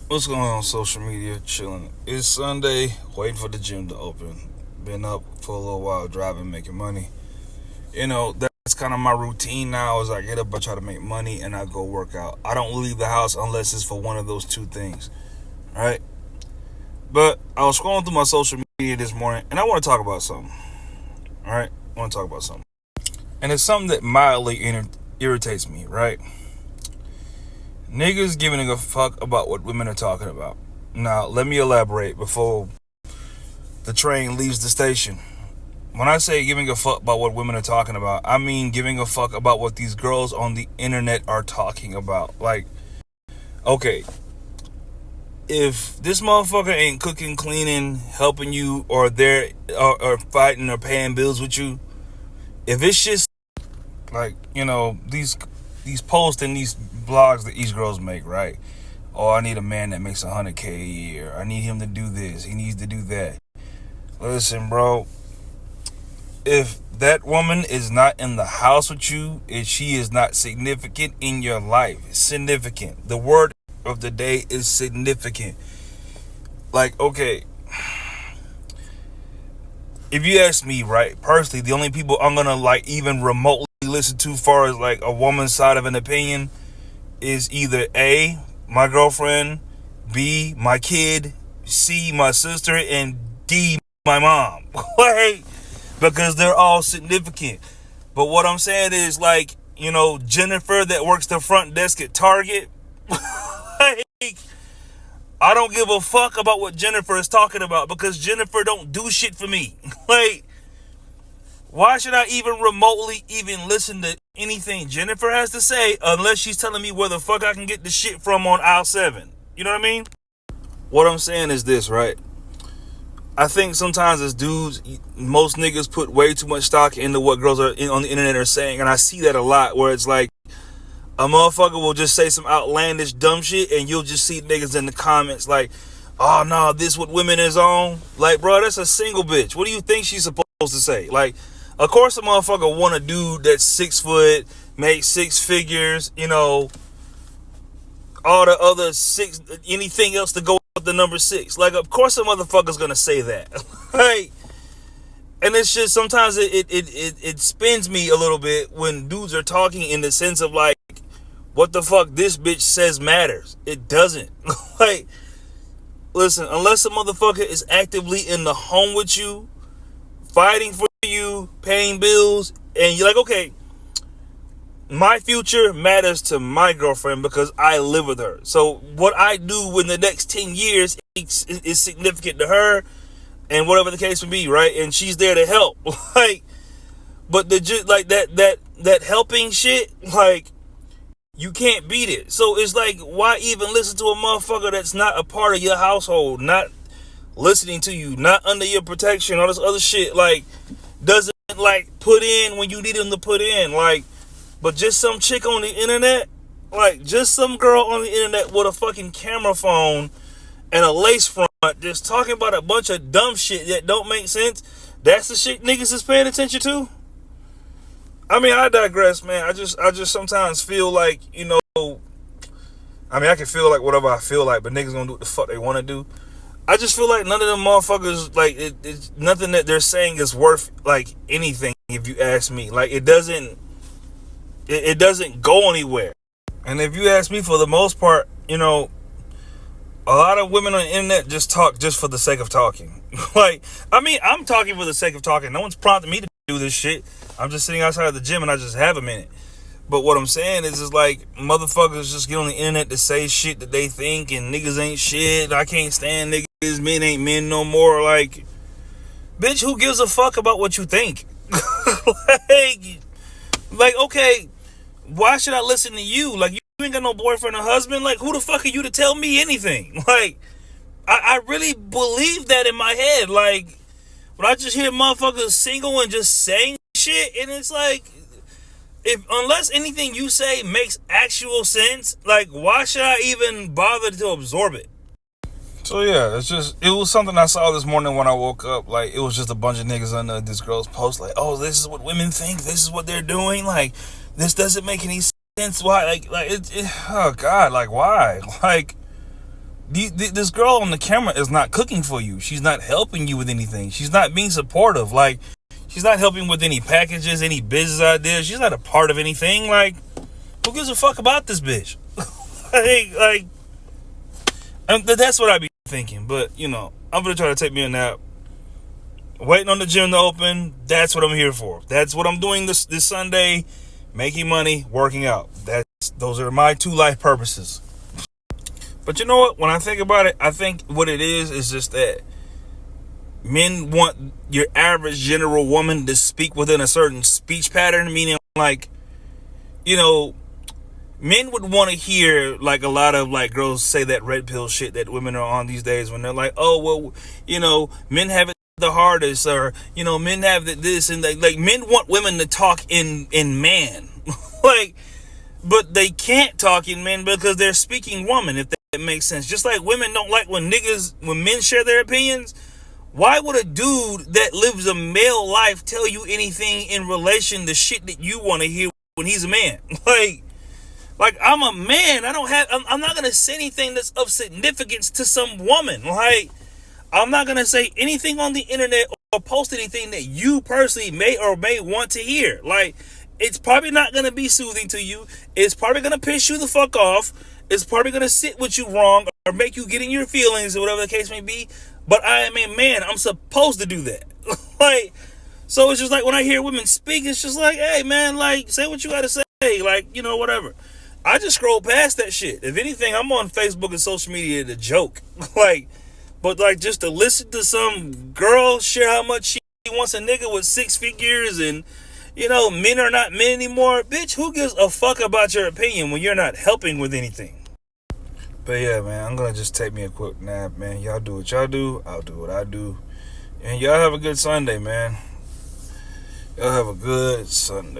What's going on social media? Chilling. It's Sunday, waiting for the gym to open. Been up for a little while, driving, making money. That's kind of my routine now. Is I get up, I try to make money, and I go work out. I don't leave the house unless it's for one of those two things. All right. But I was scrolling through my social media this morning, and I want to talk about something. All right. I want to talk about something, and it's something that mildly irritates me. Right. Niggas giving a fuck about what women are talking about. Now, let me elaborate before the train leaves the station. When I say giving a fuck about what women are talking about, I mean giving a fuck about what these girls on the internet are talking about. Like, okay, if this motherfucker ain't cooking, cleaning, helping you, or there or fighting or paying bills with you, if it's just like these posts and these blogs that these girls make, right? Oh, I need a man that makes 100K a year. I need him to do this. He needs to do that. Listen, bro. If that woman is not in the house with you, if she is not significant in your life, significant. The word of the day is significant. Like, okay, if you ask me, right, personally, the only people I'm gonna like even remotely listen to, far as like a woman's side of an opinion, is either A, my girlfriend, B, my kid, C, my sister, and D, my mom. Like, because they're all significant. But what I'm saying is, like, Jennifer that works the front desk at Target. Like, I don't give a fuck about what Jennifer is talking about because Jennifer don't do shit for me. Like, why should I even remotely even listen to anything Jennifer has to say unless she's telling me where the fuck I can get the shit from on aisle 7? You know what I mean? What I'm saying is this, right? I think sometimes as dudes, most niggas put way too much stock into what girls are on the internet are saying, and I see that a lot. Where it's like a motherfucker will just say some outlandish dumb shit, and you'll just see niggas in the comments like, "Oh no, this what women is on." Like, bro, that's a single bitch. What do you think she's supposed to say? Like, of course, a motherfucker want a dude that's 6 foot, make 6 figures, all the other six, anything else to go with the number 6. Like, of course, a motherfucker's gonna say that. Like, and it's just sometimes it spins me a little bit when dudes are talking in the sense of like, what the fuck this bitch says matters. It doesn't. Like, listen, unless a motherfucker is actively in the home with you, fighting for you, paying bills, and you're like, okay, my future matters to my girlfriend because I live with her. So what I do in the next 10 years is significant to her and whatever the case may be, right? And she's there to help. Like, but like that helping shit, like, you can't beat it. So it's like, why even listen to a motherfucker that's not a part of your household, not listening to you, not under your protection, all this other shit, like, doesn't like put in when you need him to put in, like. But just some chick on the internet, like just some girl on the internet with a fucking camera phone and a lace front, just talking about a bunch of dumb shit that don't make sense. That's the shit niggas is paying attention to. I mean, I digress, man. I just sometimes feel like, I can feel like whatever I feel like, but niggas gonna do what the fuck they want to do. I just feel like none of them motherfuckers, like, it's nothing that they're saying is worth, like, anything, if you ask me. Like, it doesn't go anywhere. And if you ask me, for the most part, a lot of women on the internet just talk just for the sake of talking. Like, I'm talking for the sake of talking. No one's prompting me to do this shit. I'm just sitting outside of the gym and I just have a minute. But what I'm saying is like, motherfuckers just get on the internet to say shit that they think, and niggas ain't shit. I can't stand niggas. Men ain't men no more. Like, bitch, who gives a fuck about what you think? like, okay, why should I listen to you? Like, you ain't got no boyfriend or husband. Like, who the fuck are you to tell me anything? Like, I really believe that in my head. Like, when I just hear motherfuckers single and just saying shit, and it's like, unless anything you say makes actual sense, like, why should I even bother to absorb it? So yeah, it was something I saw this morning when I woke up. Like, it was just a bunch of niggas under this girl's post, like, oh, this is what women think, this is what they're doing, like, this doesn't make any sense. Why? Like, oh God, like, why? Like, This girl on the camera is not cooking for you. She's not helping you with anything. She's not being supportive. Like, she's not helping with any packages, any business ideas. She's not a part of anything. Like, who gives a fuck about this bitch? That's what I be thinking. But, you know, I'm going to try to take me a nap. Waiting on the gym to open. That's what I'm here for. That's what I'm doing this Sunday. Making money, working out. Those are my two life purposes. But you know what? When I think about it, I think what it is just that men want your average general woman to speak within a certain speech pattern, meaning like, you know, men would want to hear like a lot of like girls say that red pill shit that women are on these days when they're like, oh, well, you know, men have it the hardest, or, you know, men have this, and like men want women to talk in man. Like, but they can't talk in men because they're speaking woman, if that makes sense. Just like women don't like when men share their opinions. Why would a dude that lives a male life tell you anything in relation to shit that you want to hear when he's a man? Like I'm a man. I'm not going to say anything that's of significance to some woman. Like, I'm not going to say anything on the internet or post anything that you personally may or may want to hear. Like, it's probably not going to be soothing to you. It's probably going to piss you the fuck off. It's probably going to sit with you wrong or make you get in your feelings or whatever the case may be. But I am a man. I'm supposed to do that. Like, so it's just like when I hear women speak, it's just like, hey, man, like, say what you got to say. Like, you know, whatever. I just scroll past that shit. If anything, I'm on Facebook and social media to joke. But like just to listen to some girl share how much she wants a nigga with 6 figures and, you know, men are not men anymore. Bitch, who gives a fuck about your opinion when you're not helping with anything? But yeah, man, I'm going to just take me a quick nap, man. Y'all do what y'all do. I'll do what I do. And y'all have a good Sunday, man. Y'all have a good Sunday.